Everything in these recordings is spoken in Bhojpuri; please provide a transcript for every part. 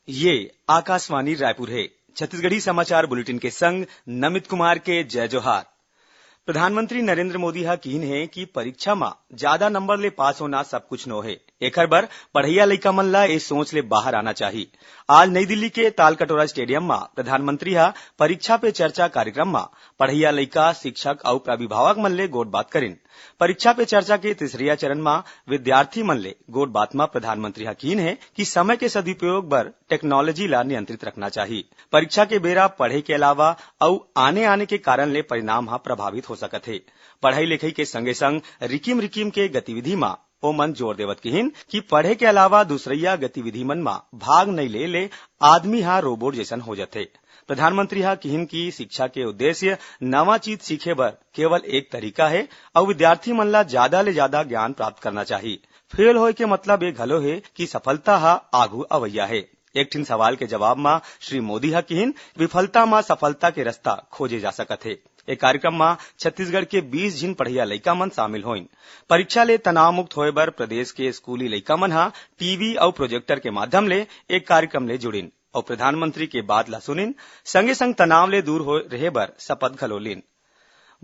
ये आकाशवाणी रायपुर है। छत्तीसगढ़ी समाचार बुलेटिन के संग नमित कुमार के जय जोहार। प्रधानमंत्री नरेंद्र मोदी हा कीन है कि परीक्षा में ज्यादा नंबर ले पास होना सब कुछ नो है। एकर बर पढ़इया लइका मन ला ए सोच ले बाहर आना चाहिए। आज नई दिल्ली के तालकटोरा स्टेडियम में प्रधानमंत्री हा परीक्षा पे चर्चा कार्यक्रम में पढ़इया लइका, शिक्षक और अभिभावक मन ले गोट बात करिन। परीक्षा पे चर्चा के तीसरिया चरण में विद्यार्थी मन ले गोट बात में प्रधानमंत्री हा कीन है कि समय के सदुपयोग बर टेक्नोलॉजी ला नियंत्रित रखना चाहिए। परीक्षा के बेरा पढ़े के अलावा और आने के कारण ले परिणाम हा प्रभावित हो सकत है। पढ़ाई लिखाई के संगे संग रिकिम के गतिविधि में ओ मन जोर देवत किहिन कि पढ़े के अलावा दूसरिया गतिविधि मन में भाग नहीं ले आदमी हा रोबोट जैसन हो जाते। प्रधानमंत्री हा किहिन की शिक्षा के उद्देश्य नवा चीज सीखे बर केवल एक तरीका है और विद्यार्थी मन ला ज्यादा ले ज्यादा ज्ञान प्राप्त करना चाहिए। फेल होए के मतलब ये घलो है कि सफलता हा आगू अवैया है। एक ठिन सवाल के जवाब में श्री मोदी हा किहिन विफलता में सफलता के रास्ता खोजे जा सकत है। एक कार्यक्रम में छत्तीसगढ़ के 20 झिन पढ़िया लइका मन शामिल होइन। परीक्षा ले तनाव मुक्त होए बर प्रदेश के स्कूली लइका मन हा टीवी और प्रोजेक्टर के माध्यम ले एक कार्यक्रम ले जुड़िन और प्रधानमंत्री के बात ला सुनिन। संगे संग तनाव ले दूर हो रहे बर शपथ घलो लिन।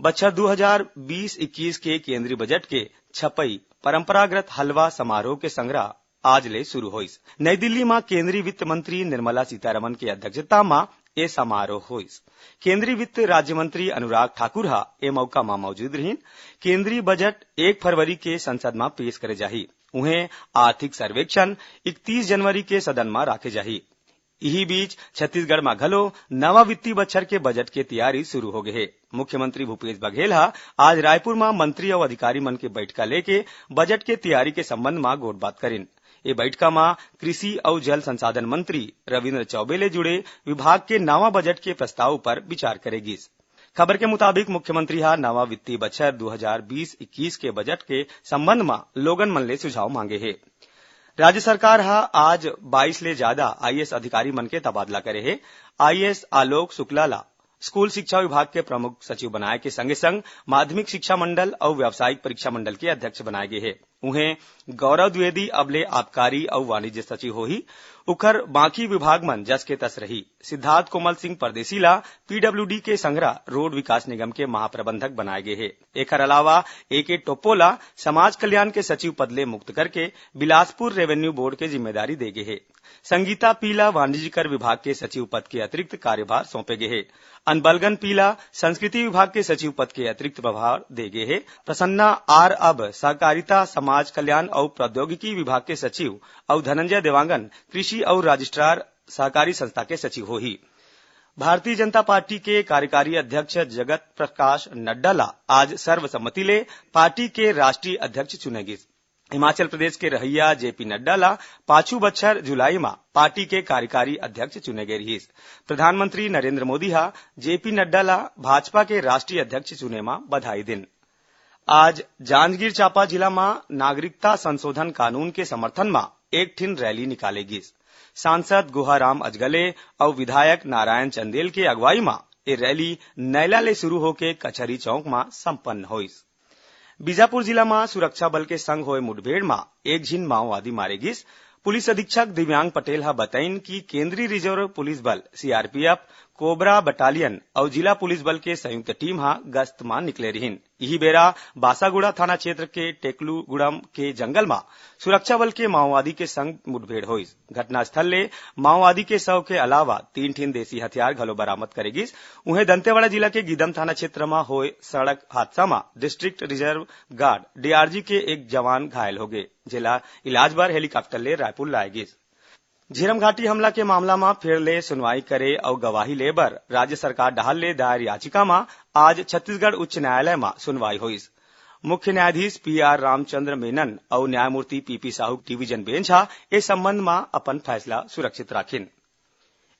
बछर 2020-21 के केंद्रीय बजट के छपई परंपरागत हलवा समारोह के संग्रह आज ले शुरू होइस। नई दिल्ली में केंद्रीय वित्त मंत्री निर्मला सीतारमन की अध्यक्षता में ए समारोह होइस। केंद्रीय वित्त राज्य मंत्री अनुराग ठाकुर हा ए मौका में मौजूद रहिन। केंद्रीय बजट 1 फरवरी के संसद में पेश करे जाही। उन्हें आर्थिक सर्वेक्षण 31 जनवरी के सदन में राखे जाही। यही बीच छत्तीसगढ़ में घलो नवा वित्तीय बछर के बजट के तैयारी शुरू हो गए है। मुख्यमंत्री भूपेश बघेल हा आज रायपुर में मंत्री और अधिकारी मन के बैठका लेके बजट के तैयारी के संबंध में गोट बात करिन। ये बैठका में कृषि और जल संसाधन मंत्री रविन्द्र चौबे ले जुड़े विभाग के नवा बजट के प्रस्ताव पर विचार करेगी। खबर के मुताबिक मुख्यमंत्री हा नवा वित्तीय बछर 2020-21 के बजट के संबंध में लोगन मन ले सुझाव मांगे है। राज्य सरकार हा आज 22 ले ज्यादा आईएएस अधिकारी मन के तबादला करे है। आईएएस आलोक शुक्ला ला स्कूल शिक्षा विभाग के प्रमुख सचिव बनाए के संगे संग माध्यमिक शिक्षा मंडल और व्यावसायिक परीक्षा मंडल के अध्यक्ष बनाए गए हैं। उन्हें गौरव द्विवेदी अबले आबकारी और वाणिज्य सचिव हो ही उखर बाकी विभाग मन जस के तस रही। सिद्धार्थ कोमल सिंह परदेसी ला पीडब्ल्यूडी के संग्रह रोड विकास निगम के महाप्रबंधक बनाए गए हैं। एकर अलावा एके टोप्पो समाज कल्याण के सचिव पद ले मुक्त करके बिलासपुर रेवेन्यू बोर्ड के जिम्मेदारी दे गए है। संगीता पीला वाणिज्यकर विभाग के सचिव पद के अतिरिक्त कार्यभार सौंपे गए है। अनबलगन पीला संस्कृति विभाग के सचिव पद के अतिरिक्त प्रभार दे गए है। प्रसन्ना आर अब सहकारिता समाज कल्याण और प्रौद्योगिकी विभाग के सचिव और धनंजय देवांगन कृषि और रजिस्ट्रार सहकारी संस्था के सचिव हो ही। भारतीय जनता पार्टी के कार्यकारी अध्यक्ष जगत प्रकाश नड्डा ला आज सर्वसम्मति ले पार्टी के राष्ट्रीय अध्यक्ष चुनेगी। हिमाचल प्रदेश के रहिया जेपी नड्डा ला 5 बछर जुलाई में पार्टी के कार्यकारी अध्यक्ष चुने गए रही। प्रधानमंत्री नरेंद्र मोदी हा जेपी नड्डा ला भाजपा के राष्ट्रीय अध्यक्ष चुने में बधाई दिन। आज जांजगीर चांपा जिला में नागरिकता संशोधन कानून के समर्थन में एक ठिन रैली निकालेगी। सांसद गुहाराम अजगले और विधायक नारायण चंदेल के अगुवाई में ये रैली नैला ले शुरू होके कचहरी चौक में संपन्न हुई। बीजापुर जिला में सुरक्षा बल के संग हुए मुठभेड़ में एक झिन माओवादी मारे गिस। पुलिस अधीक्षक दिव्यांग पटेल हा बताइन कि केंद्रीय रिजर्व पुलिस बल सीआरपीएफ, कोबरा बटालियन और जिला पुलिस बल के संयुक्त टीम हा गश्त में निकले रहीन। यही बेरा बासागुड़ा थाना क्षेत्र के टेकलूगुड़म के जंगल में सुरक्षा बल के माओवादी के संग मुठभेड़ हुई। घटनास्थल ले माओवादी के शव के अलावा 3 ठिन देसी हथियार घलो बरामद करेगी। उन्हें दंतेवाड़ा जिला के गीदम थाना क्षेत्र में हुए सड़क हादसा में डिस्ट्रिक्ट रिजर्व गार्ड डीआरजी के एक जवान घायल हो गए। जिला इलाज बर हेलीकॉप्टर ले रायपुर लाएगी। झीरम घाटी हमला के मामला में फिर ले सुनवाई करे और गवाही ले बर राज्य सरकार डाहर ले दायर याचिका में आज छत्तीसगढ़ उच्च न्यायालय में सुनवाई हुई। मुख्य न्यायाधीश पीआर रामचंद्र मेनन और न्यायमूर्ति पीपी साहू डिवीजन बेंच हा इस संबंध में अपन फैसला सुरक्षित राखिन।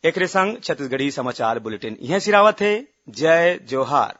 एक संग छत्तीसगढ़ी समाचार बुलेटिन यह सिरावत है। जय जोहार।